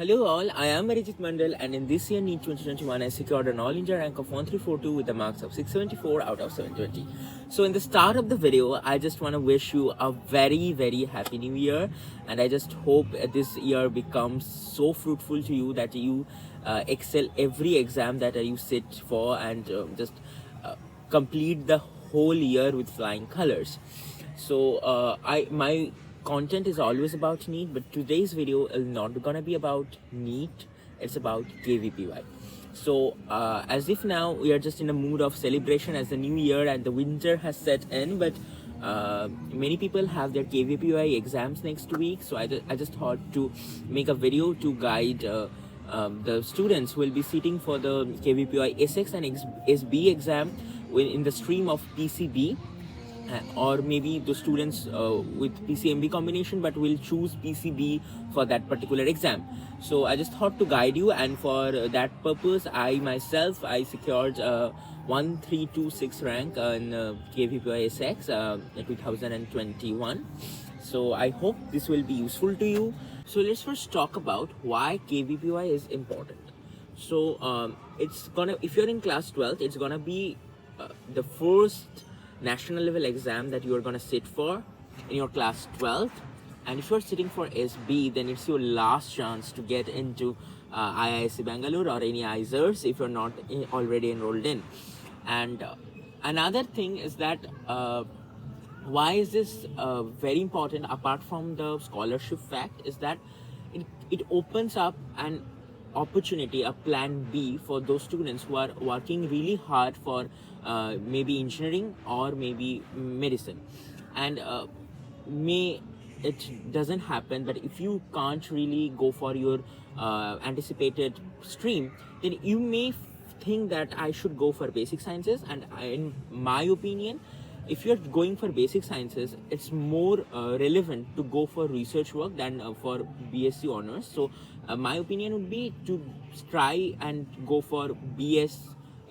Hello all, I am Arijit Mandal and in this year NEET 2021 I secured an All India rank of 1342 with the marks of 674 out of 720. So in the start of the video, I just want to wish you a very happy new year, and I just hope this year becomes so fruitful to you that you excel every exam that you sit for and just complete the whole year with flying colors. So my content is always about NEET, but today's video is not gonna be about NEET. It's about KVPY. So as if now we are just in a mood of celebration as the new year and the winter has set in, but many people have their KVPY exams next week. So I just thought to make a video to guide the students who will be sitting for the KVPY SX and SB exam in the stream of PCB, or maybe the students with PCMB combination but will choose PCB for that particular exam. So I just thought to guide you, and for that purpose I secured 1326 rank in KVPY SX 2021. So I hope this will be useful to you. So let's first talk about why KVPY is important. So it's gonna, if you're in class 12th, it's gonna be the first national level exam that you are going to sit for in your class 12th. And if you're sitting for SB, then it's your last chance to get into IISc Bangalore or any IISERs if you're not already enrolled in. And another thing is that why is this very important apart from the scholarship fact is that it opens up an opportunity, a plan B for those students who are working really hard for maybe engineering or maybe medicine. And it doesn't happen, but if you can't really go for your anticipated stream, then you may think that I should go for basic sciences. And in my opinion, if you're going for basic sciences, it's more relevant to go for research work than for BSc honors. So my opinion would be to try and go for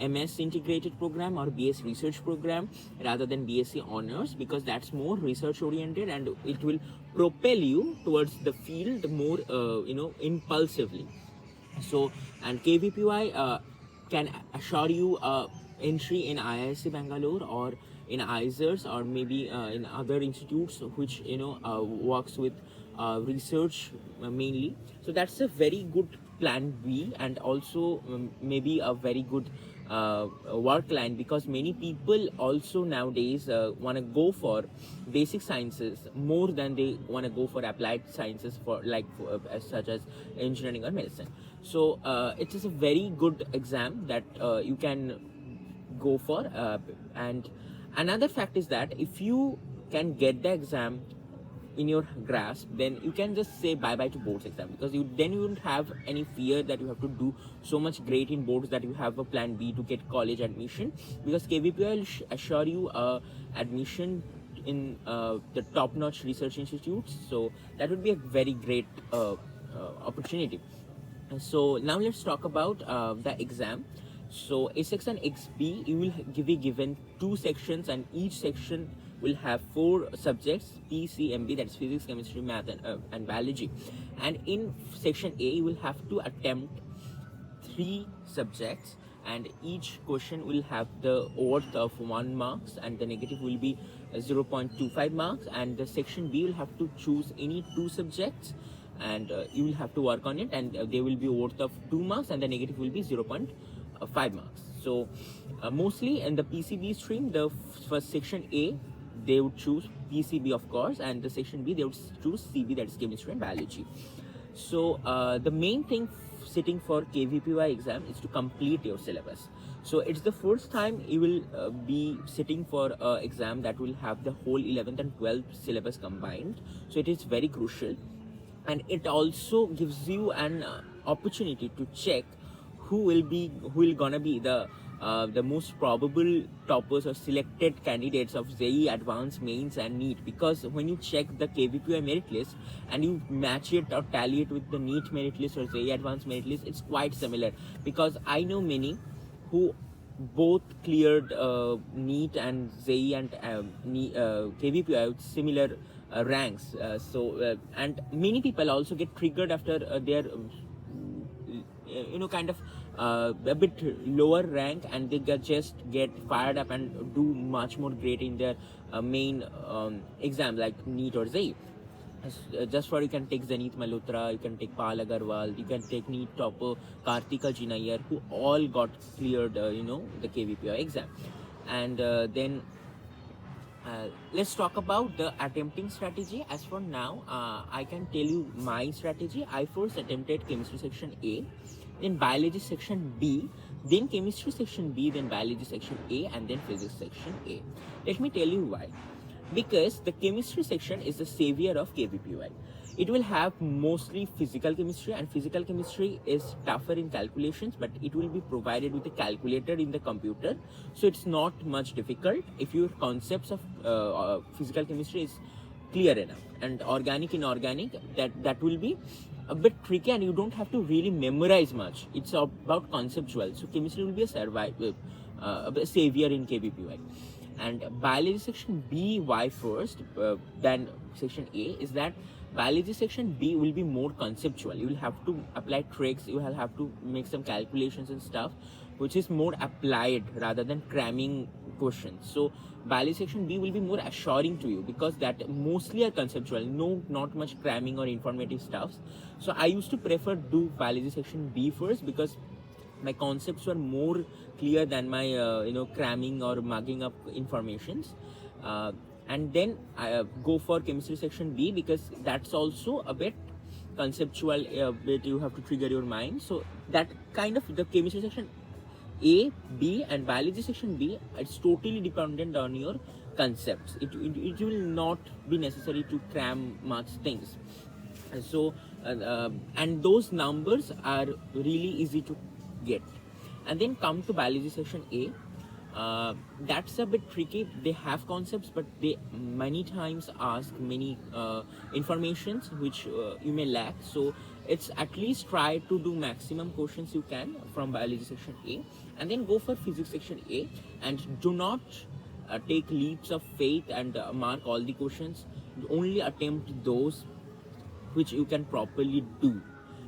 MS integrated program or BS research program rather than BSc honors, because that's more research oriented and it will propel you towards the field more impulsively. So, and KVPY can assure you entry in IISc Bangalore or in IISERs or maybe in other institutes which works with research mainly. So that's a very good plan B, and also maybe a very good work line, because many people also nowadays want to go for basic sciences more than they want to go for applied sciences for such as engineering or medicine. So it is a very good exam that you can go for, and another fact is that if you can get the exam in your grasp, then you can just say bye to boards exam, because you wouldn't have any fear that you have to do so much great in boards that you have a plan B to get college admission, because KVPI will assure you admission in the top-notch research institutes. So that would be a very great opportunity. So now let's talk about the exam. So SX and XB, you will be given 2 sections, and each section will have 4 subjects, PCMB, that's physics, chemistry, math and biology. And in section A, you will have to attempt 3 subjects, and each question will have the worth of 1 marks and the negative will be 0.25 marks. And the section B will have to choose any 2 subjects, and you will have to work on it, and they will be worth of 2 marks and the negative will be 0.5 marks. So mostly in the PCB stream, the first section A, they would choose PCB of course, and the section B, they would choose CB, that is chemistry and biology. So the main thing sitting for KVPY exam is to complete your syllabus. So it's the first time you will be sitting for an exam that will have the whole 11th and 12th syllabus combined. So it is very crucial, and it also gives you an opportunity to check who will gonna be the most probable toppers or selected candidates of JEE Advanced, Mains and NEET, because when you check the KVPY merit list and you match it or tally it with the NEET merit list or JEE Advanced merit list, it's quite similar, because I know many who both cleared NEET and JEE and KVPY with similar ranks. And many people also get triggered after their kind of a bit lower rank, and they just get fired up and do much more great in their main exam like NEET or JEE. Just for you can take Zenith Malhotra, you can take Pal Agarwal, you can take NEET topper Kartika Jinayar, who all got cleared, the KVPI exam. And then let's talk about the attempting strategy. As for now, I can tell you my strategy. I first attempted chemistry section A, then biology section B, then chemistry section B, then biology section A, and then physics section A. Let me tell you why. Because the chemistry section is the savior of KVPY. It will have mostly physical chemistry, and physical chemistry is tougher in calculations, but it will be provided with a calculator in the computer, so it's not much difficult if your concepts of physical chemistry is clear enough. And organic, inorganic, that will be a bit tricky, and you don't have to really memorize much. It's about conceptual. So chemistry will be a savior in KVPY. And biology section B, why first than section A, is that biology section B will be more conceptual. You will have to apply tricks, you will have to make some calculations and stuff, which is more applied rather than cramming questions. So biology section B will be more assuring to you, because that mostly are conceptual, not much cramming or informative stuff. So I used to prefer do biology section B first, because my concepts were more clear than my cramming or mugging up informations. And then I go for chemistry section B, because that's also a bit conceptual, bit you have to trigger your mind. So that kind of the chemistry section A, B, and biology section B, it's totally dependent on your concepts. It will not be necessary to cram much things. So and those numbers are really easy to get. And then come to biology section A. That's a bit tricky. They have concepts, but they many times ask many informations which you may lack. So it's at least try to do maximum questions you can from biology section A, and then go for physics section A, and do not take leaps of faith and mark all the questions. Only attempt those which you can properly do.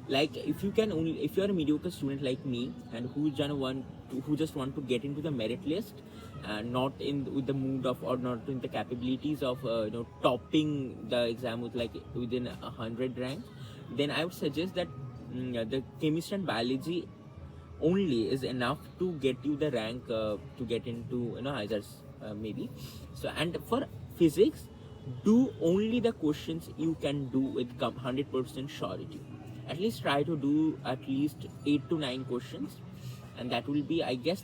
Like if you're a mediocre student like me, and who just want to get into the merit list, and not with the mood of, or not in the capabilities of topping the exam with like within 100 ranks, then I would suggest that the chemistry and biology only is enough to get you the rank to get into ISARS maybe. So, and for physics, do only the questions you can do with 100% surety. At least try to do at least 8 to 9 questions, and that will be, I guess,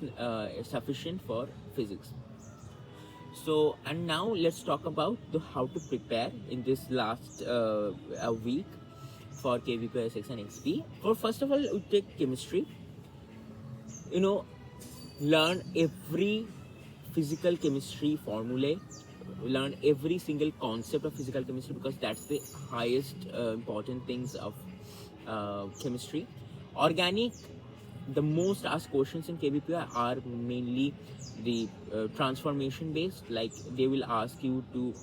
sufficient for physics. So, and now let's talk about how to prepare in this last week for KVPI SX and XP. First of all, we take chemistry. Learn every physical chemistry formulae, learn every single concept of physical chemistry, because that's the highest important things of chemistry. Organic, the most asked questions in KVPI are mainly the transformation based. Like they will ask you to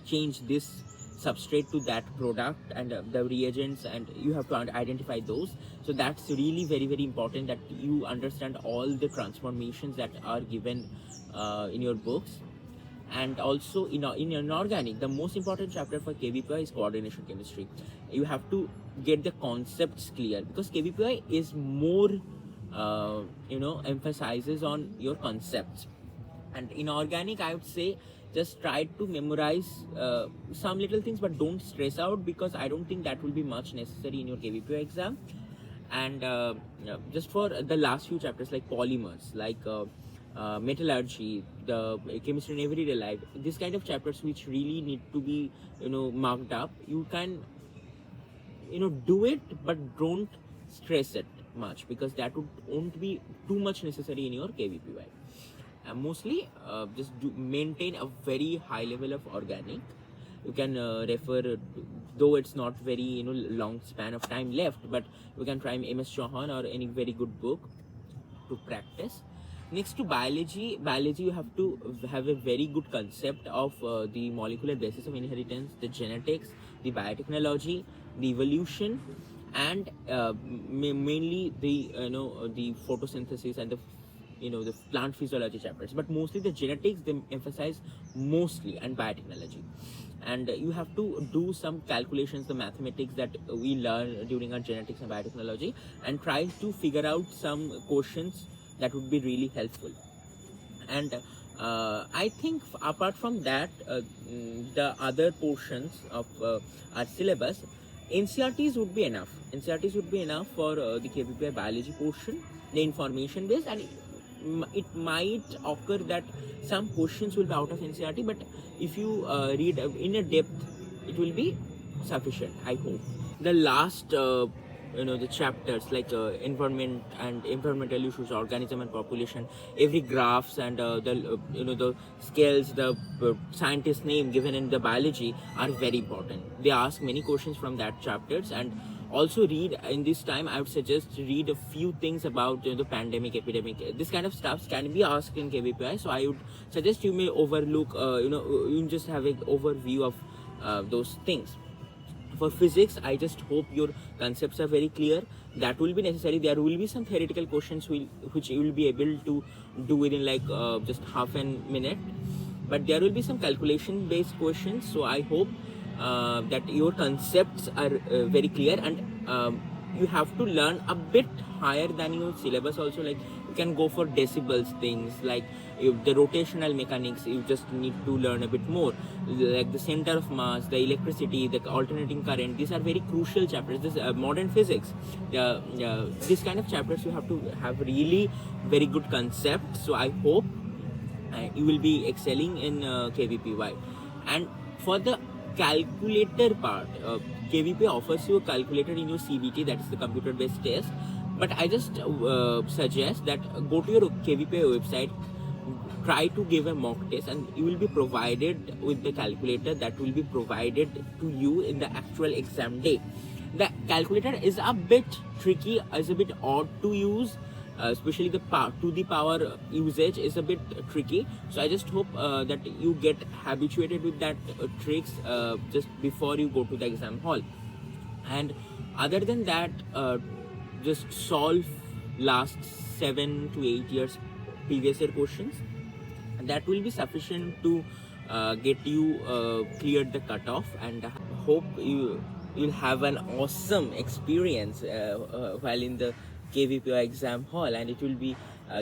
change this substrate to that product, and the reagents, and you have to identify those. So that's really very, very important that you understand all the transformations that are given in your books. And also in inorganic, the most important chapter for KVPI is coordination chemistry. You have to get the concepts clear, because KVPI is more emphasizes on your concepts. And inorganic, I would say, just try to memorize some little things, but don't stress out, because I don't think that will be much necessary in your KVPI exam. And just for the last few chapters, like polymers, like metallurgy, the chemistry in everyday life, this kind of chapters which really need to be marked up, you can do it, but don't stress it much, because that won't be too much necessary in your KVPY. Mostly just maintain a very high level of organic. You can refer, though it's not very long span of time left, but you can try MS Chauhan or any very good book to practice. Next to biology, you have to have a very good concept of the molecular basis of inheritance, the genetics, the biotechnology, the evolution, and mainly the the photosynthesis and the the plant physiology chapters, but mostly the genetics they emphasize mostly, and biotechnology. And you have to do some calculations, the mathematics that we learn during our genetics and biotechnology, and try to figure out some questions that would be really helpful. And I think apart from that, the other portions of our syllabus, NCRTs would be enough. NCRTs would be enough for the KVPI biology portion, the information based, and it might occur that some questions will be out of NCRT, but if you read in a depth, it will be sufficient, I hope. The last the chapters like environment and environmental issues, organism and population, every graphs and the the scales, the scientist name given in the biology are very important. They ask many questions from that chapters. And also read in this time, I would suggest read a few things about the pandemic, epidemic. This kind of stuff can be asked in KVPI, so I would suggest you may overlook you just have an overview of those things. For physics, I just hope your concepts are very clear. That will be necessary. There will be some theoretical questions which you will be able to do within like just half a minute, but there will be some calculation based questions. So I hope that your concepts are very clear, and you have to learn a bit higher than your syllabus also. Like you can go for decibels things, like the rotational mechanics you just need to learn a bit more, like the center of mass, the electricity, the alternating current. These are very crucial chapters. This modern physics, this kind of chapters you have to have really very good concepts. So I hope you will be excelling in KVPY. And for the calculator part, KVP offers you a calculator in your CBT, that is the computer based test. But I just suggest that go to your KVP website, try to give a mock test, and you will be provided with the calculator that will be provided to you in the actual exam day. The calculator is a bit tricky, is a bit odd to use, especially the to the power usage is a bit tricky. So I just hope that you get habituated with that tricks just before you go to the exam hall. And other than that, just solve last 7 to 8 years previous year questions, and that will be sufficient to get you cleared the cutoff. And hope you'll have an awesome experience while in the KVPI exam hall, and it will be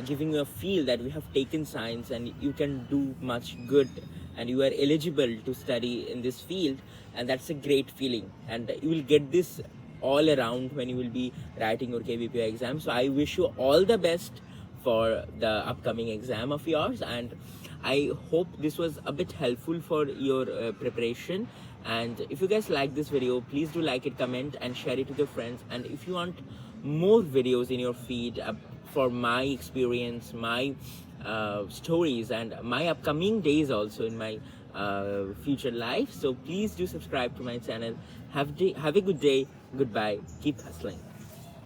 giving you a feel that we have taken science and you can do much good, and you are eligible to study in this field, and that's a great feeling. And you will get this all around when you will be writing your KVPI exam. So I wish you all the best for the upcoming exam of yours, and I hope this was a bit helpful for your preparation. And if you guys like this video, please do like it, comment and share it with your friends. And if you want more videos in your feed for my experience, my stories, and my upcoming days also in my future life, so please do subscribe to my channel. Have a good day. Goodbye. Keep hustling.